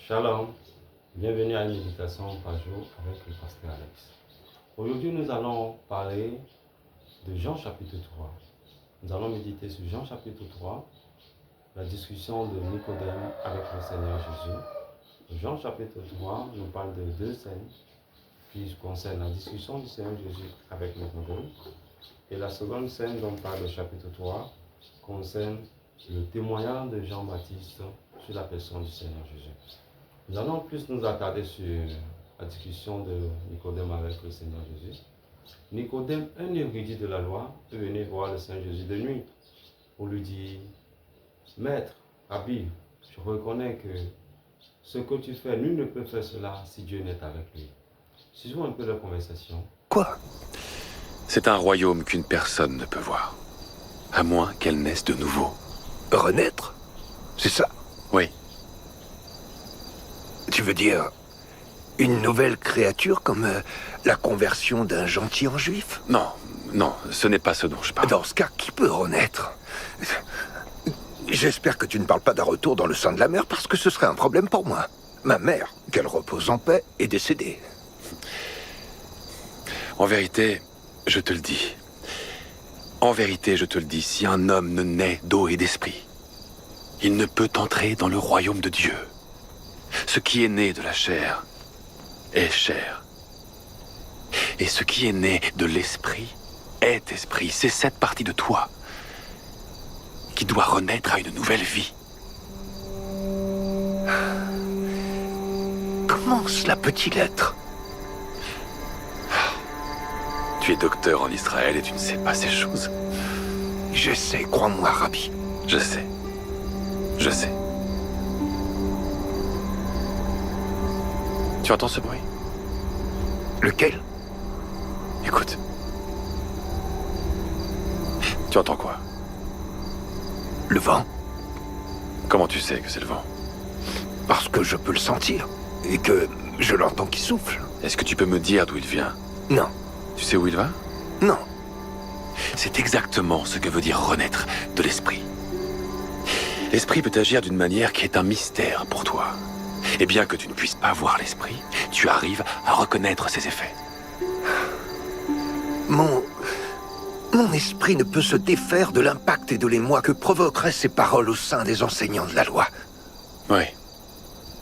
Shalom, bienvenue à une méditation par jour avec le pasteur Alex. Aujourd'hui, nous allons parler de Jean chapitre 3. Nous allons méditer sur Jean chapitre 3, la discussion de Nicodème avec le Seigneur Jésus. Jean chapitre 3 nous parle de deux scènes qui concernent la discussion du Seigneur Jésus avec Nicodème. Et la seconde scène dont parle le chapitre 3 concerne le témoignage de Jean-Baptiste sur la personne du Seigneur Jésus. Nous allons plus nous attarder sur la discussion de Nicodème avec le Seigneur Jésus. Nicodème, un érudit de la loi, est venu voir le Seigneur Jésus de nuit pour lui dire: Maître, Rabbi, je reconnais que ce que tu fais, nul ne peut faire cela si Dieu n'est avec lui. Suivons un peu la conversation. Quoi? C'est un royaume qu'une personne ne peut voir, à moins qu'elle naisse de nouveau. Renaître? C'est ça? Oui, Tu veux dire une nouvelle créature comme la conversion d'un gentil en juif? non, ce n'est pas ce dont je parle. Dans ce cas, qui peut renaître? J'espère que tu ne parles pas d'un retour dans le sein de la mer parce que ce serait un problème pour moi. Ma mère, qu'elle repose en paix, est décédée. En vérité, je te le dis. En vérité, je te le dis, si un homme ne naît d'eau et d'esprit, il ne peut entrer dans le royaume de Dieu. Ce qui est né de la chair est chair. Et ce qui est né de l'esprit est esprit. C'est cette partie de toi qui doit renaître à une nouvelle vie. Comment cela peut-il être? Tu es docteur en Israël et tu ne sais pas ces choses. Je sais, crois-moi, Rabbi. Je sais. Je sais. Tu entends ce bruit? Lequel? Écoute. Tu entends quoi? Le vent? Comment tu sais que c'est le vent? Parce que je peux le sentir. Et que je l'entends qui souffle. Est-ce que tu peux me dire d'où il vient? Non. Tu sais où il va? Non. C'est exactement ce que veut dire renaître de l'esprit. L'esprit peut agir d'une manière qui est un mystère pour toi. Et bien que tu ne puisses pas voir l'esprit, tu arrives à reconnaître ses effets. Mon esprit ne peut se défaire de l'impact et de l'émoi que provoqueraient ces paroles au sein des enseignants de la loi. Oui.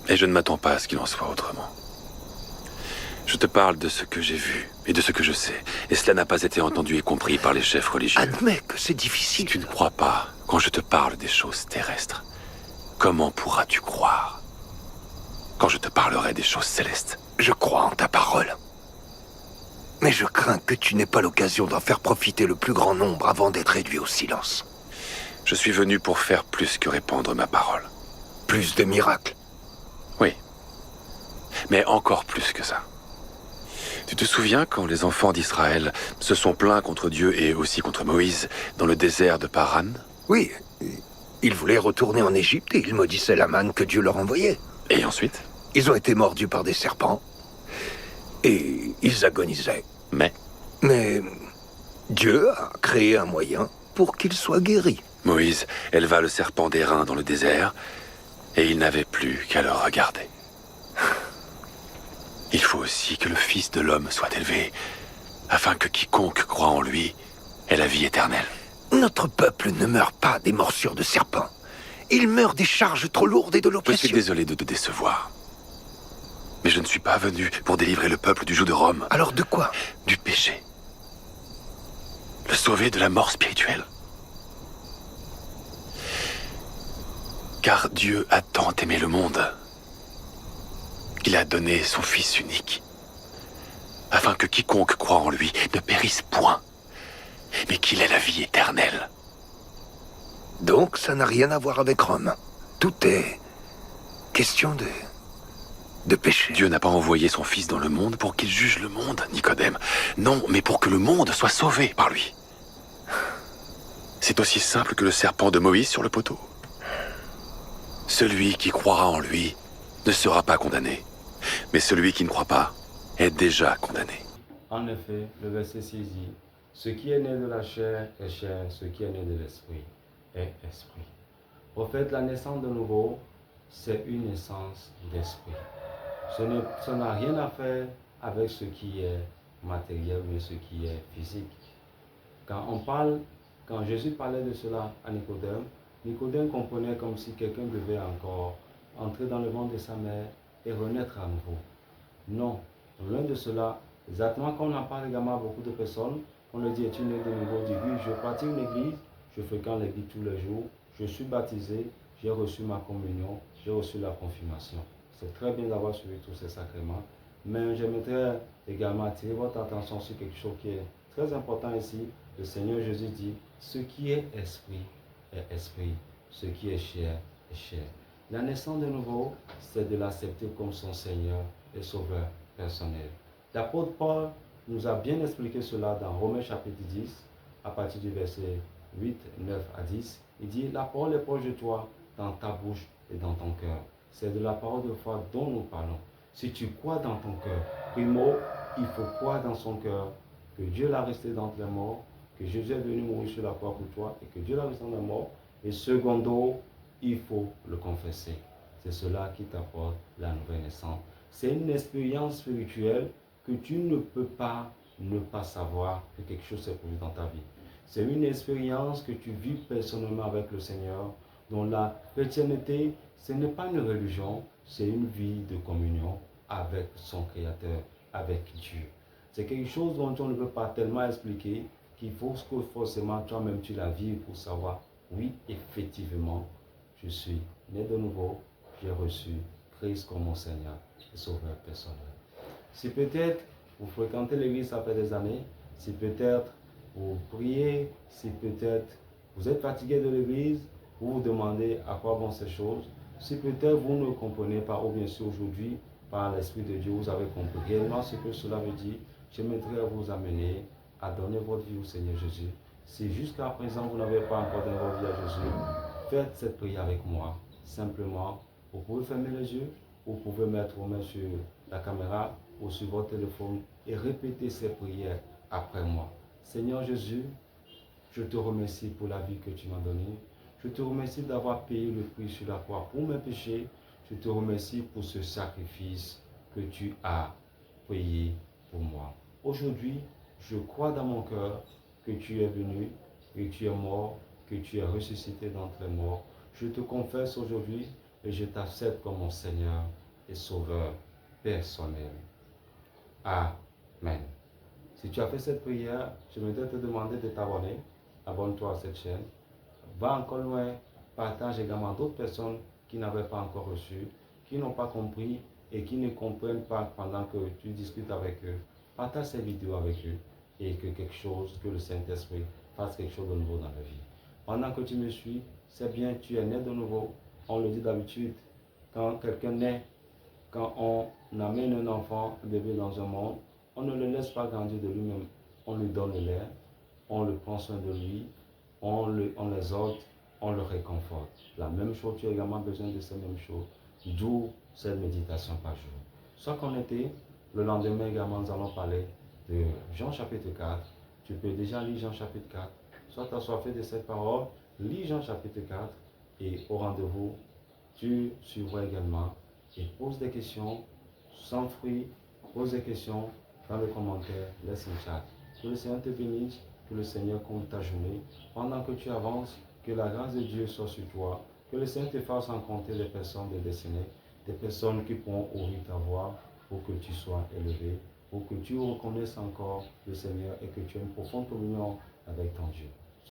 Et je ne m'attends pas à ce qu'il en soit autrement. Je te parle de ce que j'ai vu et de ce que je sais. Et cela n'a pas été entendu et compris par les chefs religieux. Admets que c'est Si difficile. tu ne crois pas quand je te parle des choses terrestres, comment pourras-tu croire quand je te parlerai des choses célestes? Je crois en ta parole. Mais je crains que tu n'aies pas l'occasion d'en faire profiter le plus grand nombre avant d'être réduit au silence. Je suis venu pour faire plus que répandre ma parole. Plus de miracles. Oui. Mais encore plus que ça. Tu te souviens quand les enfants d'Israël se sont plaints contre Dieu et aussi contre Moïse dans le désert de Paran? Oui, ils voulaient retourner en Égypte et ils maudissaient la manne que Dieu leur envoyait. Et ensuite? Ils ont été mordus par des serpents. Et ils agonisaient. Mais Mais Dieu a créé un moyen pour qu'ils soient guéris. Moïse éleva le serpent d'airain dans le désert et il n'avait plus qu'à le regarder. Il faut aussi que le Fils de l'homme soit élevé, afin que quiconque croit en lui ait la vie éternelle. Notre peuple ne meurt pas des morsures de serpents. Il meurt des charges trop lourdes et de Je suis l'oppression. désolé de te décevoir. Mais je ne suis pas venu pour délivrer le peuple du joug de Rome, Alors de quoi? du péché. Le sauver de la mort spirituelle. Car Dieu a tant aimé le monde qu'il a donné son Fils unique, afin que quiconque croit en lui ne périsse point, mais qu'il ait la vie éternelle. Donc ça n'a rien à voir avec Rome. Tout est question de péché. Dieu n'a pas envoyé son Fils dans le monde pour qu'il juge le monde, Nicodème. Non, mais pour que le monde soit sauvé par lui. C'est aussi simple que le serpent de Moïse sur le poteau. Celui qui croira en lui ne sera pas condamné, mais celui qui ne croit pas est déjà condamné. En effet, le verset 6 dit: Ce qui est né de la chair est chair, ce qui est né de l'esprit est esprit. Au fait, la naissance de nouveau c'est une naissance d'esprit. Ça n'a rien à faire avec ce qui est matériel, mais ce qui est physique. Quand Jésus parlait de cela à Nicodème, Nicodème comprenait comme si quelqu'un devait encore entrer dans le ventre de sa mère et renaître à nouveau. Non, loin de cela, exactement comme on en parle également à beaucoup de personnes, on leur dit, es-tu né de nouveau? Dit oui, je pratique une église, je fréquente l'église tous les jours, je suis baptisé, j'ai reçu ma communion, j'ai reçu la confirmation. C'est très bien d'avoir suivi tous ces sacrements, mais j'aimerais également attirer votre attention sur quelque chose qui est très important ici. Le Seigneur Jésus dit, ce qui est esprit, ce qui est chair. La naissance de nouveau, c'est de l'accepter comme son Seigneur et Sauveur personnel. L'apôtre Paul nous a bien expliqué cela dans Romains chapitre 10, à partir du verset 8, 9 à 10. Il dit, la parole est proche de toi, dans ta bouche et dans ton cœur. C'est de la parole de foi dont nous parlons. Si tu crois dans ton cœur, primo, il faut croire dans son cœur que Dieu l'a resté d'entre les morts, que Jésus est venu mourir sur la croix pour toi et que Dieu l'a resté dans les morts. Et secondo, il faut le confesser. C'est cela qui t'apporte la nouvelle naissance. C'est une expérience spirituelle que tu ne peux pas ne pas savoir que quelque chose s'est produit dans ta vie. C'est une expérience que tu vis personnellement avec le Seigneur, dont la chrétienté, ce n'est pas une religion, c'est une vie de communion avec son Créateur, avec Dieu. C'est quelque chose dont on ne peut pas tellement expliquer qu'il faut que forcément toi-même tu la vives pour savoir, oui, effectivement, je suis né de nouveau, j'ai reçu Christ comme mon Seigneur et Sauveur personnel. Si peut-être vous fréquentez l'église, ça fait des années, si peut-être vous priez, si peut-être vous êtes fatigué de l'église, vous vous demandez à quoi vont ces choses, si peut-être vous ne comprenez pas, ou bien sûr aujourd'hui, par l'Esprit de Dieu, vous avez compris réellement ce que cela veut dire, j'aimerais vous amener à donner votre vie au Seigneur Jésus. Si jusqu'à présent vous n'avez pas encore donné votre vie à Jésus, faites cette prière avec moi. Simplement, vous pouvez fermer les yeux, vous pouvez mettre vos mains sur la caméra ou sur votre téléphone et répéter ces prières après moi. Seigneur Jésus, je te remercie pour la vie que tu m'as donnée. Je te remercie d'avoir payé le prix sur la croix pour mes péchés. Je te remercie pour ce sacrifice que tu as payé pour moi. Aujourd'hui, je crois dans mon cœur que tu es venu, que tu es mort, que tu es ressuscité d'entre les morts. Je te confesse aujourd'hui et je t'accepte comme mon Seigneur et Sauveur personnel. Amen. Si tu as fait cette prière, je voudrais te demander de t'abonner. Abonne-toi à cette chaîne. Va encore loin, partage également à d'autres personnes qui n'avaient pas encore reçu, qui n'ont pas compris et qui ne comprennent pas pendant que tu discutes avec eux. Partage ces vidéos avec eux et que le Saint-Esprit fasse quelque chose de nouveau dans leur vie. Pendant que tu me suis, c'est bien, tu es né de nouveau. On le dit d'habitude, quand quelqu'un naît, quand on amène un enfant, un bébé dans un monde, on ne le laisse pas grandir de lui-même. On lui donne le lait, on le prend soin de lui, on l'exhorte, on le réconforte. La même chose, tu as également besoin de ces mêmes choses. D'où cette méditation par jour. Sois connecté. Le lendemain également, nous allons parler de Jean chapitre 4. Tu peux déjà lire Jean chapitre 4. Sois assoiffé de cette parole. Lis Jean chapitre 4 et au rendez-vous, tu suivras également et pose des questions sans fruit. Pose des questions dans les commentaires, laisse un chat. Que le Seigneur te bénisse, que le Seigneur compte ta journée. Pendant que tu avances, que la grâce de Dieu soit sur toi, que le Seigneur te fasse rencontrer des personnes de destinée, des personnes qui pourront ouvrir ta voie pour que tu sois élevé, pour que tu reconnaisses encore le Seigneur et que tu aies une profonde communion avec ton Dieu.